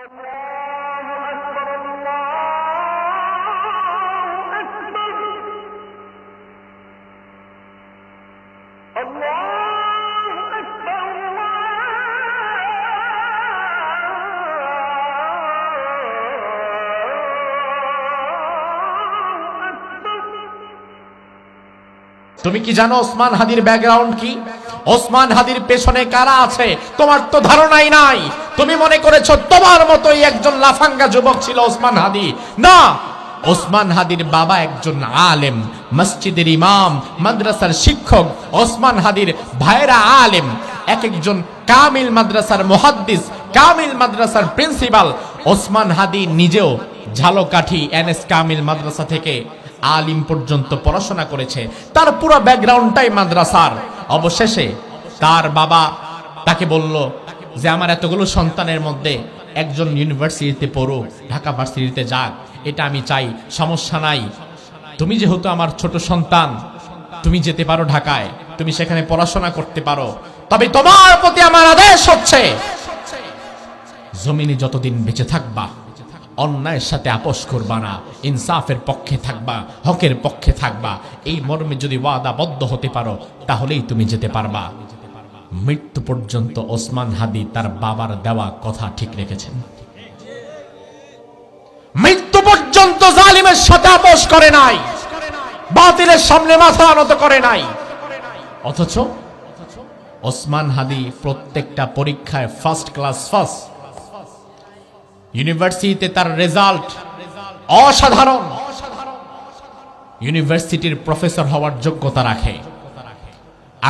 তুমি কি জানো ওসমান হাদির ব্যাকগ্রাউন্ড কি? ওসমান হাদির পেছনে কারা আছে তোমার তো ধারণাই নাই। তুমি মনে করেছো তোমার মতোই একজন লাফাঙ্গা যুবক ছিল ওসমান হাদি। না, ওসমান হাদির বাবা একজন আলেম, মসজিদের ইমাম, মাদ্রাসার শিক্ষক। ওসমান হাদির ভাইরা আলেম, এক একজন কামিল মাদ্রাসার মুহাদ্দিস, কামিল মাদ্রাসার প্রিন্সিপাল। ওসমান হাদি নিজেও ঝালকাঠি এনএস কামিল মাদ্রাসা থেকে আলিম পর্যন্ত পড়াশোনা করেছে। তার পুরো ব্যাকগ্রাউন্ডটাই মাদ্রাসার। অবশেষে তার বাবা তাকে বলল যে আমার এতগুলো সন্তানের মধ্যে একজন ইউনিভার্সিটিতে পড়ুক, ঢাকা ভার্সিটিতে যাক, এটা আমি চাই, সমস্যা নাই। তুমি যেহেতু আমার ছোট সন্তান, তুমি যেতে পারো ঢাকায়, তুমি সেখানে পড়াশোনা করতে পারো, তবে তোমার প্রতি আমার আদেশ হচ্ছে জমিনে যতদিন বেঁচে থাকবা অন্যায়ের সাথে আপোষ করবা না, ইনসাফের পক্ষে থাকবা, হকের পক্ষে থাকবা। এই মর্মে যদি ওয়াদাবদ্ধ হতে পারো তাহলেই তুমি যেতে পারবা। মৃত্যু পর্যন্ত ওসমান হাদি তার বাবার দেওয়া কথা ঠিক রেখেছেন। মৃত্যু পর্যন্ত জালিমের সাথে আপোষ করে নাই, বাতিলের সামনে মাথা নত করে নাই। অথচ ওসমান হাদি প্রত্যেকটা পরীক্ষায় ফার্স্ট ক্লাস ফার্স্ট। ইউনিভার্সিটিতে তার রেজাল্ট অসাধারণ, ইউনিভার্সিটির প্রফেসর হওয়ার যোগ্যতা রাখে।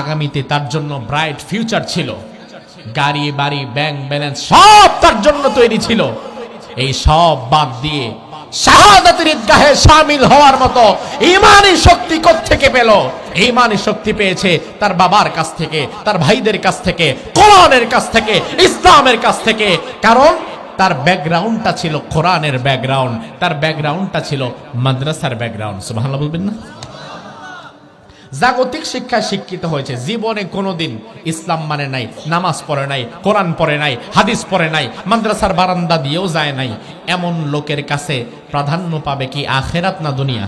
আগামীতে তার জন্য ব্রাইট ফিউচার ছিল, গাড়ি বাড়ি ব্যাংক ব্যালেন্স সব তার জন্য তৈরি ছিল। এই সব বাদ দিয়ে শাহাদাতের ঈদগাহে শামিল হওয়ার মতো ঈমানি শক্তি কোত্থেকে পেল? ঈমানি শক্তি পেয়েছে তার বাবার কাছ থেকে, তার ভাইদের কাছ থেকে, কোরআনের কাছ থেকে, ইসলামের কাছ থেকে। কারণ তার ব্যাকগ্রাউন্ডটা ছিল কোরআনের ব্যাকগ্রাউন্ড, তার ব্যাকগ্রাউন্ডটা ছিল মাদ্রাসার ব্যাকগ্রাউন্ড। সুবহানাল্লাহ বলবেন না? জাগতিক শিক্ষায় শিক্ষিত হয়েছে, জীবনে কোনোদিন ইসলাম মানে নাই, নামাজ পড়ে নাই, কোরআন পড়ে নাই, হাদিস পড়ে নাই, মাদ্রাসার বারান্দা দিয়েও যায় নাই। এমন লোকের কাছে প্রাধান্য পাবে কি আখিরাত না দুনিয়া?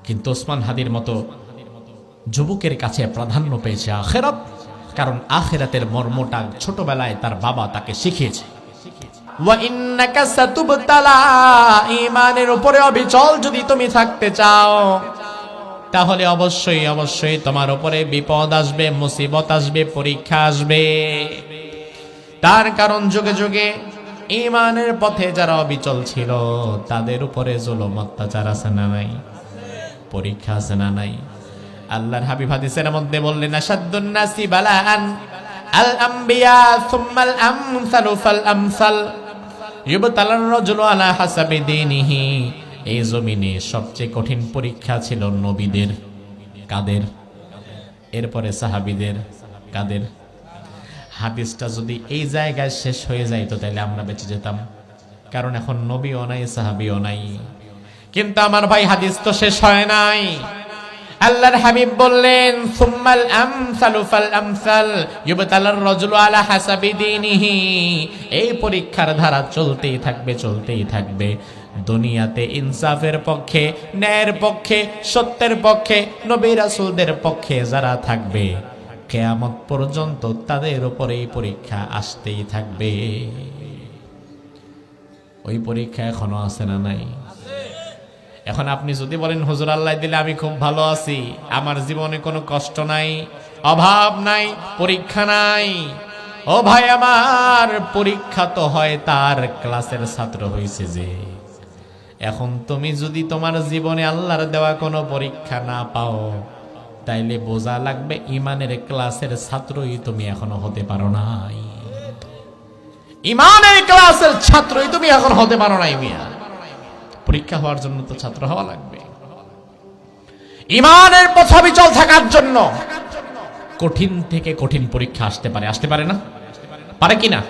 কিন্তু ওসমান হাদির মতো যুবকের কাছে প্রাধান্য পেয়েছে আখিরাত। কারণ আখিরাতের মর্মটা ছোটবেলায় তার বাবা তাকে শিখিয়েছে। ওয়া ইন্নাকা সাতুবতালা, ঈমানের উপরে অবিচল যদি তুমি থাকতে চাও তাহলে অবশ্যই অবশ্যই তোমার উপরে বিপদ আসবে, মুসিবত আসবে, পরীক্ষা আসবে। তার কারণ যুগে যুগে ঈমানের পথে যারা অবিচল ছিল তাদের উপরে জুলুম অত্যাচার আছে না নাই, পরীক্ষা আছে না নাই। আল্লাহর হাবিব হাদিসের মধ্যে বললেন, আশাদ্দুন নাসি বালাআন আল আমবিয়া সুম্মাল আমসালু ফাল আমসাল ইউবতালার রাজুলু আলা হাসাবি দীনিহি। এই জমিনে সবচেয়ে কঠিন পরীক্ষা ছিল নবীদের। কাদের? এরপরে সাহাবীদের। কাদের? হাদিসটা যদি এই জায়গায় শেষ হয়ে যাইতো তাহলে আমরা বেঁচে যেতাম, কারণ এখন নবীও নাই, সাহাবীও নাই। কিন্তু আমার ভাই, হাদিস তো শেষ হয় নাই। আল্লাহর হাবিব বললেন, সুম্মাল আমসালু ফাল আমসাল ইউবতালার রাজুলু আলা হাসাবি দীনিহি। এই পরীক্ষার ধারা চলতেই থাকবে, চলতেই থাকবে। দুনিয়াতে ইনসাফের পক্ষে, ন্যায়ের পক্ষে, সত্যের পক্ষে, নবী রাসূলদের পক্ষে যারা থাকবে কিয়ামত পর্যন্ত তাদের উপরে এই পরীক্ষা আসতেই থাকবে। ওই পরীক্ষা এখনো আছে না নাই? এখন আপনি যদি বলেন, হুজুর আল্লাহ দিলে আমি খুব ভালো আছি, আমার জীবনে কোনো কষ্ট নাই, অভাব নাই, পরীক্ষা নাই। ও ভাই আমার, পরীক্ষা তো হয় তার ক্লাসের ছাত্র হয়েছে যে। এখন তুমি যদি তোমার জীবনে আল্লাহর দেওয়া কোনো পরীক্ষা না পাও তাইলে বোঝা লাগবে ইমানের ক্লাসের ছাত্রই তুমি এখনো হতে পারো নাই। ইমানের ক্লাসের ছাত্রই তুমি এখন হতে পারো নাই মিয়া। পরীক্ষা হওয়ার জন্য তো ছাত্র হওয়া লাগবে। ইমানের পথে অবিচল থাকার জন্য কঠিন থেকে কঠিন পরীক্ষা আসতে পারে, আসতে পারে না? পারে কিনা?